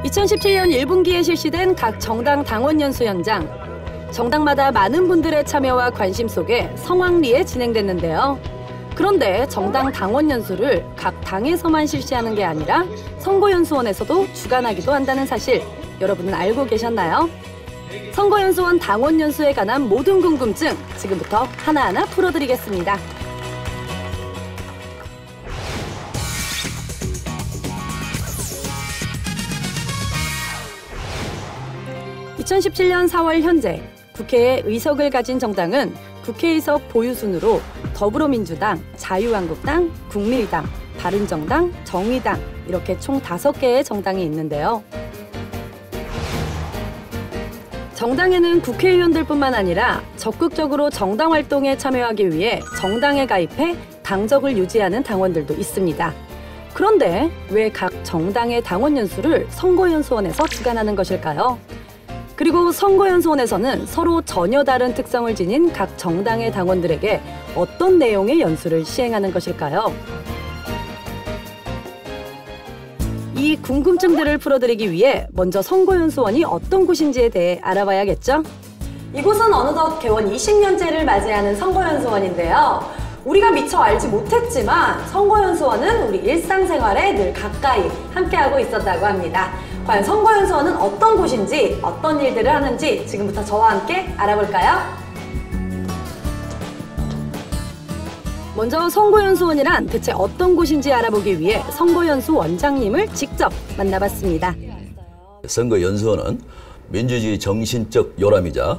2017년 1분기에 실시된 각 정당 당원 연수 현장. 정당마다 많은 분들의 참여와 관심 속에 성황리에 진행됐는데요. 그런데 정당 당원 연수를 각 당에서만 실시하는 게 아니라 선거연수원에서도 주관하기도 한다는 사실, 여러분은 알고 계셨나요? 선거연수원 당원 연수에 관한 모든 궁금증 지금부터 하나하나 풀어드리겠습니다. (2017년 4월) 현재 국회에 의석을 가진 정당은 국회의석 보유순으로 더불어민주당, 자유한국당, 국민의당, 바른정당, 정의당 이렇게 총 5개의 정당이 있는데요. 정당에는 국회의원들뿐만 아니라 적극적으로 정당 활동에 참여하기 위해 정당에 가입해 당적을 유지하는 당원들도 있습니다. 그런데 왜 각 정당의 당원 연수를 선거연수원에서 주관하는 것일까요? 그리고 선거연수원에서는 서로 전혀 다른 특성을 지닌 각 정당의 당원들에게 어떤 내용의 연수를 시행하는 것일까요? 이 궁금증들을 풀어드리기 위해 먼저 선거연수원이 어떤 곳인지에 대해 알아봐야겠죠? 이곳은 어느덧 개원 20년째를 맞이하는 선거연수원인데요. 우리가 미처 알지 못했지만 선거연수원은 우리 일상생활에 늘 가까이 함께하고 있었다고 합니다. 과연 선거연수원은 어떤 곳인지, 어떤 일들을 하는지 지금부터 저와 함께 알아볼까요? 먼저 선거연수원이란 대체 어떤 곳인지 알아보기 위해 선거연수 원장님을 직접 만나봤습니다. 선거연수원은 민주주의 정신적 요람이자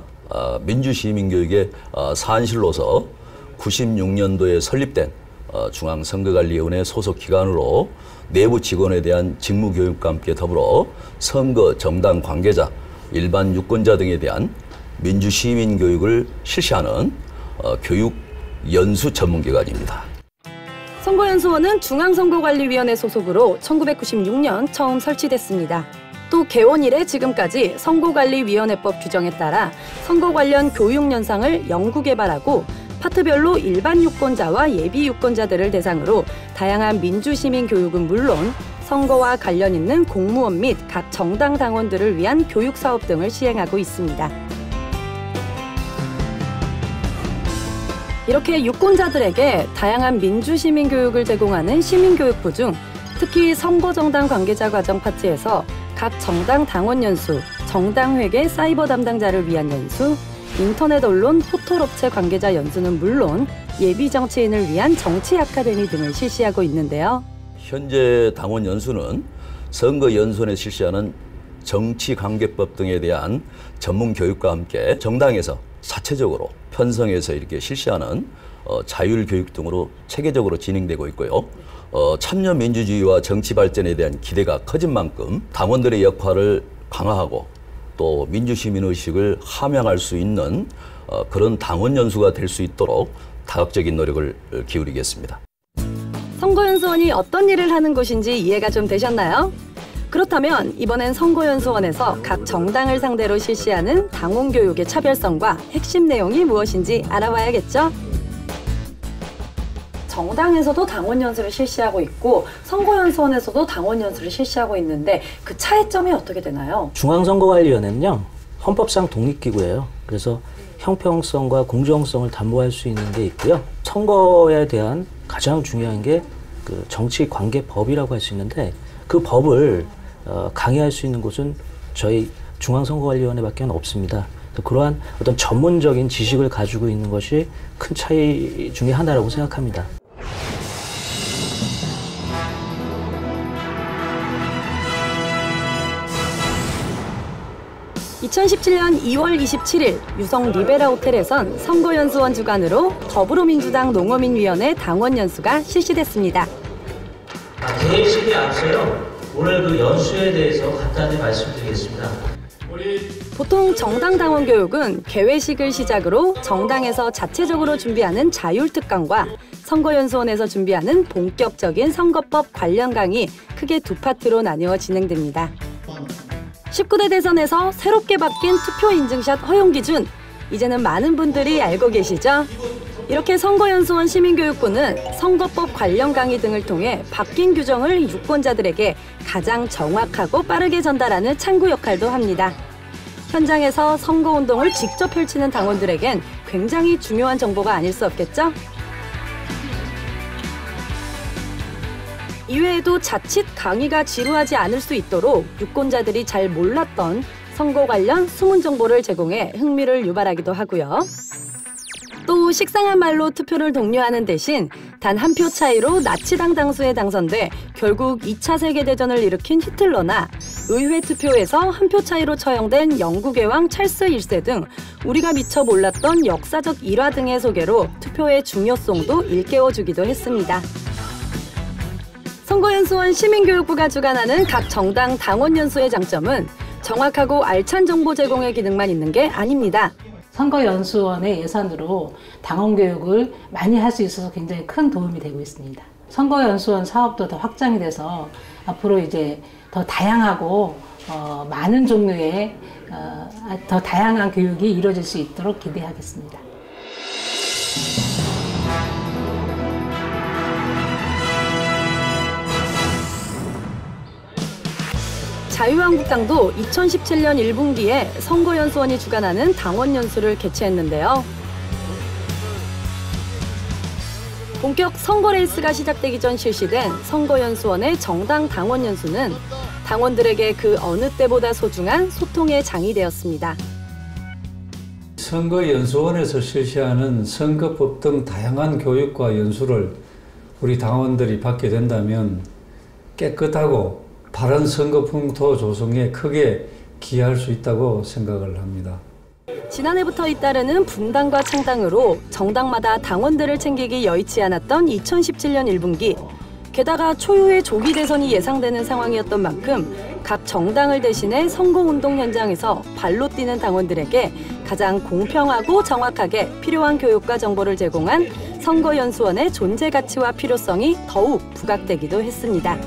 민주시민교육의 산실로서 96년도에 설립된 중앙선거관리위원회 소속 기관으로 내부 직원에 대한 직무교육과 함께 더불어 선거 정당 관계자, 일반 유권자 등에 대한 민주시민교육을 실시하는 교육 연수 전문기관입니다. 선거연수원은 중앙선거관리위원회 소속으로 1996년 처음 설치됐습니다. 또 개원 이래 지금까지 선거관리위원회법 규정에 따라 선거 관련 교육 연상을 연구개발하고 파트별로 일반 유권자와 예비 유권자들을 대상으로 다양한 민주시민 교육은 물론 선거와 관련 있는 공무원 및 각 정당 당원들을 위한 교육 사업 등을 시행하고 있습니다. 이렇게 유권자들에게 다양한 민주시민 교육을 제공하는 시민교육부 중 특히 선거정당 관계자 과정 파트에서 각 정당 당원 연수, 정당회계 사이버 담당자를 위한 연수, 인터넷 언론 포털업체 관계자 연수는 물론 예비 정치인을 위한 정치 아카데미 등을 실시하고 있는데요. 현재 당원 연수는 선거연수원에 실시하는 정치관계법 등에 대한 전문 교육과 함께 정당에서 자체적으로 편성해서 이렇게 실시하는 자율교육 등으로 체계적으로 진행되고 있고요. 참여 민주주의와 정치 발전에 대한 기대가 커진 만큼 당원들의 역할을 강화하고 또 민주시민의식을 함양할 수 있는 그런 당원 연수가 될 수 있도록 다각적인 노력을 기울이겠습니다. 선거연수원이 어떤 일을 하는 곳인지 이해가 좀 되셨나요? 그렇다면 이번엔 선거연수원에서 각 정당을 상대로 실시하는 당원교육의 차별성과 핵심 내용이 무엇인지 알아봐야겠죠? 정당에서도 당원 연수를 실시하고 있고 선거연수원에서도 당원 연수를 실시하고 있는데 그 차이점이 어떻게 되나요? 중앙선거관리위원회는요, 헌법상 독립기구예요. 그래서 형평성과 공정성을 담보할 수 있는 게 있고요. 선거에 대한 가장 중요한 게 그 정치관계법이라고 할 수 있는데 그 법을 강의할 수 있는 곳은 저희 중앙선거관리위원회밖에 없습니다. 그러한 어떤 전문적인 지식을 가지고 있는 것이 큰 차이 중에 하나라고 생각합니다. (2017년 2월 27일) 유성 리베라 호텔에선 선거연수원 주관으로 더불어민주당 농어민위원회 당원 연수가 실시됐습니다. 개회식에 앞서요, 오늘 그 연수에 대해서 간단히 말씀드리겠습니다. 보통 정당 당원 교육은 개회식을 시작으로 정당에서 자체적으로 준비하는 자율특강과 선거연수원에서 준비하는 본격적인 선거법 관련 강의 크게 두 파트로 나뉘어 진행됩니다. 19대 대선에서 새롭게 바뀐 투표 인증샷 허용 기준, 이제는 많은 분들이 알고 계시죠? 이렇게 선거연수원 시민교육부는 선거법 관련 강의 등을 통해 바뀐 규정을 유권자들에게 가장 정확하고 빠르게 전달하는 창구 역할도 합니다. 현장에서 선거운동을 직접 펼치는 당원들에겐 굉장히 중요한 정보가 아닐 수 없겠죠? 이외에도 자칫 강의가 지루하지 않을 수 있도록 유권자들이 잘 몰랐던 선거 관련 숨은 정보를 제공해 흥미를 유발하기도 하고요. 또 식상한 말로 투표를 독려하는 대신 단 한 표 차이로 나치당 당수에 당선돼 결국 2차 세계대전을 일으킨 히틀러나 의회 투표에서 한 표 차이로 처형된 영국의 왕 찰스 1세 등 우리가 미처 몰랐던 역사적 일화 등의 소개로 투표의 중요성도 일깨워주기도 했습니다. 선거연수원 시민교육부가 주관하는 각 정당 당원연수의 장점은 정확하고 알찬 정보 제공의 기능만 있는 게 아닙니다. 선거연수원의 예산으로 당원교육을 많이 할 수 있어서 굉장히 큰 도움이 되고 있습니다. 선거연수원 사업도 더 확장이 돼서 앞으로 이제 더 다양하고 많은 종류의 더 다양한 교육이 이루어질 수 있도록 기대하겠습니다. 자유한국당도 2017년 1분기에 선거연수원이 주관하는 당원연수를 개최했는데요. 본격 선거 레이스가 시작되기 전 실시된 선거연수원의 정당 당원연수는 당원들에게 그 어느 때보다 소중한 소통의 장이 되었습니다. 선거연수원에서 실시하는 선거법 등 다양한 교육과 연수를 우리 당원들이 받게 된다면 깨끗하고 바른 선거 풍토 조성에 크게 기여할 수 있다고 생각을 합니다. 지난해부터 잇따르는 분당과 창당으로 정당마다 당원들을 챙기기 여의치 않았던 2017년 1분기. 게다가 초유의 조기 대선이 예상되는 상황이었던 만큼 각 정당을 대신해 선거운동 현장에서 발로 뛰는 당원들에게 가장 공평하고 정확하게 필요한 교육과 정보를 제공한 선거연수원의 존재 가치와 필요성이 더욱 부각되기도 했습니다.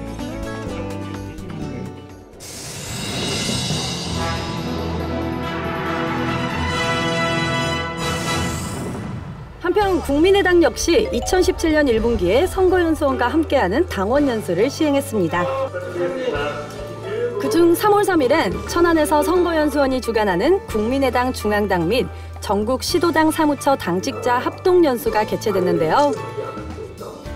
한편 국민의당 역시 2017년 1분기에 선거연수원과 함께하는 당원연수를 시행했습니다. 그중 3월 3일엔 천안에서 선거연수원이 주관하는 국민의당 중앙당 및 전국 시도당 사무처 당직자 합동연수가 개최됐는데요.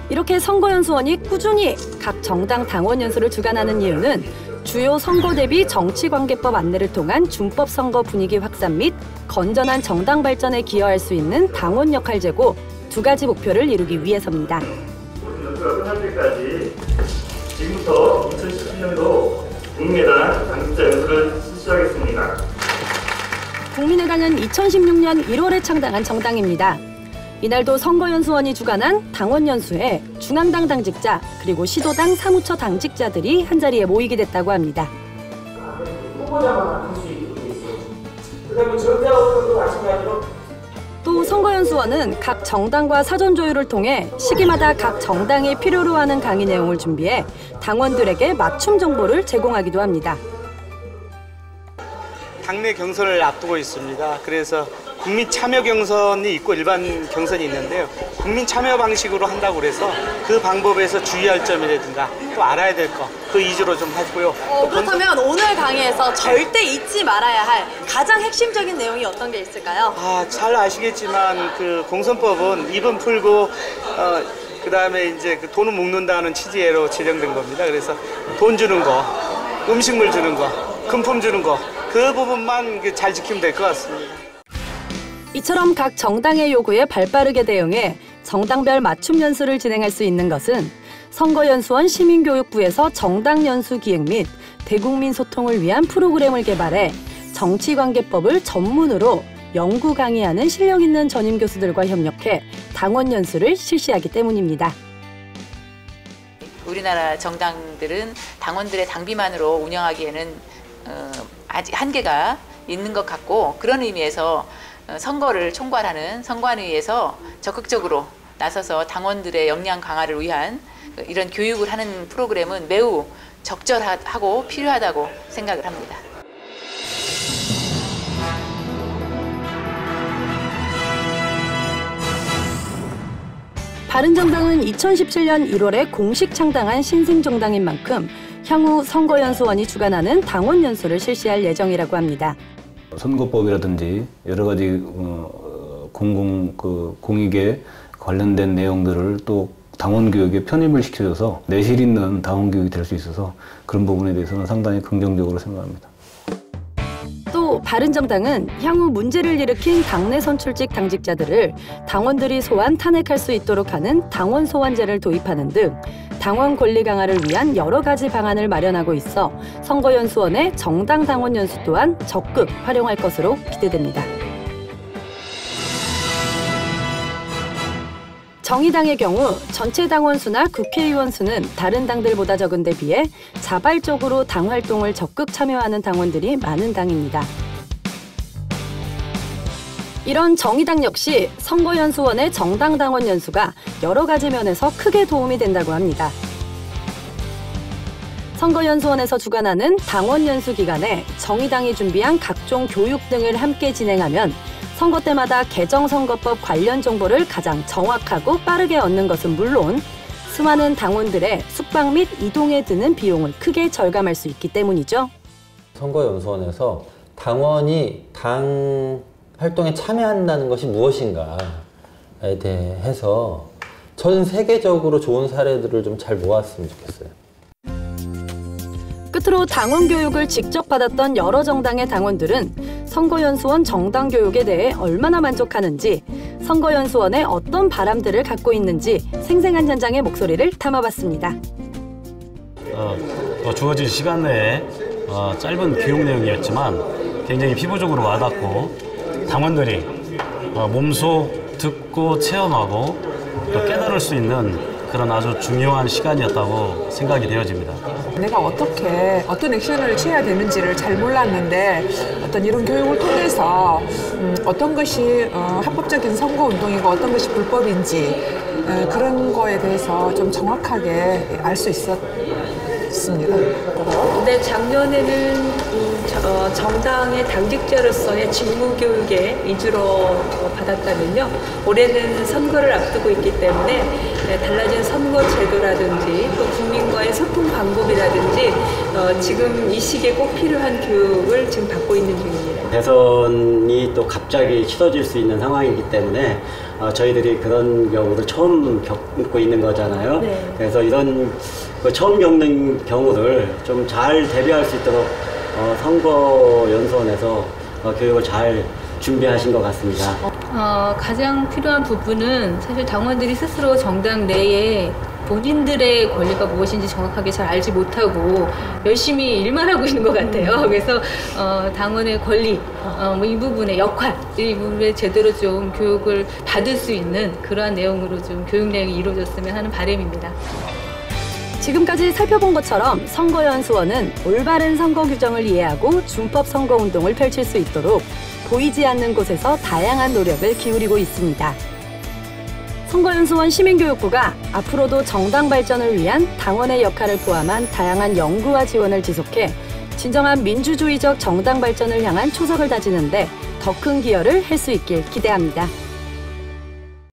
이렇게 선거연수원이 꾸준히 각 정당 당원연수를 주관하는 이유는 주요 선거 대비 정치관계법 안내를 통한 준법 선거 분위기 확산 및 건전한 정당 발전에 기여할 수 있는 당원 역할 제고 두 가지 목표를 이루기 위해서입니다. 연수가 끝날 때까지 지금부터 2017년도 국민의당 당직자 연수를 실시하겠습니다. 국민의당은 2016년 1월에 창당한 정당입니다. 이날도 선거연수원이 주관한 당원연수에 중앙당 당직자 그리고 시도당 사무처 당직자들이 한자리에 모이게 됐다고 합니다. 또 선거연수원은 각 정당과 사전 조율을 통해 시기마다 각 정당이 필요로 하는 강의 내용을 준비해 당원들에게 맞춤 정보를 제공하기도 합니다. 당내 경선을 앞두고 있습니다. 그래서 국민 참여 경선이 있고 일반 경선이 있는데요. 국민 참여 방식으로 한다고 그래서 그 방법에서 주의할 점이라든가 또 알아야 될 거 그 위주로 좀 했고요. 그렇다면 오늘 강의에서 절대 잊지 말아야 할 가장 핵심적인 내용이 어떤 게 있을까요? 잘 아시겠지만 그 공선법은 입은 풀고 그다음에 이제 그 돈은 묶는다는 취지로 제정된 겁니다. 그래서 돈 주는 거, 음식물 주는 거, 금품 주는 거 그 부분만 잘 지키면 될 것 같습니다. 이처럼 각 정당의 요구에 발빠르게 대응해 정당별 맞춤 연수를 진행할 수 있는 것은 선거연수원 시민교육부에서 정당연수 기획 및 대국민 소통을 위한 프로그램을 개발해 정치관계법을 전문으로 연구 강의하는 실력 있는 전임 교수들과 협력해 당원연수를 실시하기 때문입니다. 우리나라 정당들은 당원들의 당비만으로 운영하기에는 아직 한계가 있는 것 같고, 그런 의미에서 선거를 총괄하는 선관위에서 적극적으로 나서서 당원들의 역량 강화를 위한 이런 교육을 하는 프로그램은 매우 적절하고 필요하다고 생각을 합니다. 바른정당은 2017년 1월에 공식 창당한 신생정당인 만큼 향후 선거연수원이 주관하는 당원연수를 실시할 예정이라고 합니다. 선거법이라든지 여러 가지 공익에 관련된 내용들을 또 당원 교육에 편입을 시켜줘서 내실 있는 당원 교육이 될 수 있어서 그런 부분에 대해서는 상당히 긍정적으로 생각합니다. 또 바른정당은 향후 문제를 일으킨 당내 선출직 당직자들을 당원들이 소환 탄핵할 수 있도록 하는 당원 소환제를 도입하는 등 당원 권리 강화를 위한 여러 가지 방안을 마련하고 있어 선거연수원의 정당 당원 연수 또한 적극 활용할 것으로 기대됩니다. 정의당의 경우 전체 당원 수나 국회의원 수는 다른 당들보다 적은 데 비해 자발적으로 당 활동을 적극 참여하는 당원들이 많은 당입니다. 이런 정의당 역시 선거연수원의 정당 당원 연수가 여러 가지 면에서 크게 도움이 된다고 합니다. 선거연수원에서 주관하는 당원 연수 기간에 정의당이 준비한 각종 교육 등을 함께 진행하면 선거 때마다 개정선거법 관련 정보를 가장 정확하고 빠르게 얻는 것은 물론 수많은 당원들의 숙박 및 이동에 드는 비용을 크게 절감할 수 있기 때문이죠. 선거연수원에서 당원이 당 활동에 참여한다는 것이 무엇인가에 대해서 전 세계적으로 좋은 사례들을 좀 잘 모았으면 좋겠어요. 끝으로 당원 교육을 직접 받았던 여러 정당의 당원들은 선거연수원 정당 교육에 대해 얼마나 만족하는지, 선거연수원에 어떤 바람들을 갖고 있는지 생생한 현장의 목소리를 담아봤습니다. 주어진 시간 내에 짧은 교육 내용이었지만 굉장히 피부적으로 와닿고 당원들이 몸소 듣고 체험하고 또 깨달을 수 있는 그런 아주 중요한 시간이었다고 생각이 되어집니다. 내가 어떤 액션을 취해야 되는지를 잘 몰랐는데 어떤 이런 교육을 통해서 어떤 것이 합법적인 선거운동이고 어떤 것이 불법인지 그런 거에 대해서 좀 정확하게 알 수 있었습니다. 근데 작년에는 정당의 당직자로서의 직무교육에 위주로 받았다면요. 올해는 선거를 앞두고 있기 때문에 달라진 선거 제도라든지 또 국민과의 소통 방법이라든지 지금 이 시기에 꼭 필요한 교육을 지금 받고 있는 중입니다. 대선이 또 갑자기 치러질 수 있는 상황이기 때문에 저희들이 그런 경우를 처음 겪고 있는 거잖아요. 네. 그래서 이런 처음 겪는 경우를 좀 잘 대비할 수 있도록 선거연수원에서 교육을 잘 준비하신 것 같습니다. 가장 필요한 부분은 사실 당원들이 스스로 정당 내에 본인들의 권리가 무엇인지 정확하게 잘 알지 못하고 열심히 일만 하고 있는 것 같아요. 그래서 당원의 권리, 이 부분의 역할, 이 부분에 제대로 좀 교육을 받을 수 있는 그러한 내용으로 좀 교육 내용이 이루어졌으면 하는 바람입니다. 지금까지 살펴본 것처럼 선거연수원은 올바른 선거 규정을 이해하고 준법 선거운동을 펼칠 수 있도록 보이지 않는 곳에서 다양한 노력을 기울이고 있습니다. 선거연수원 시민교육부가 앞으로도 정당 발전을 위한 당원의 역할을 포함한 다양한 연구와 지원을 지속해 진정한 민주주의적 정당 발전을 향한 초석을 다지는데 더 큰 기여를 할 수 있길 기대합니다.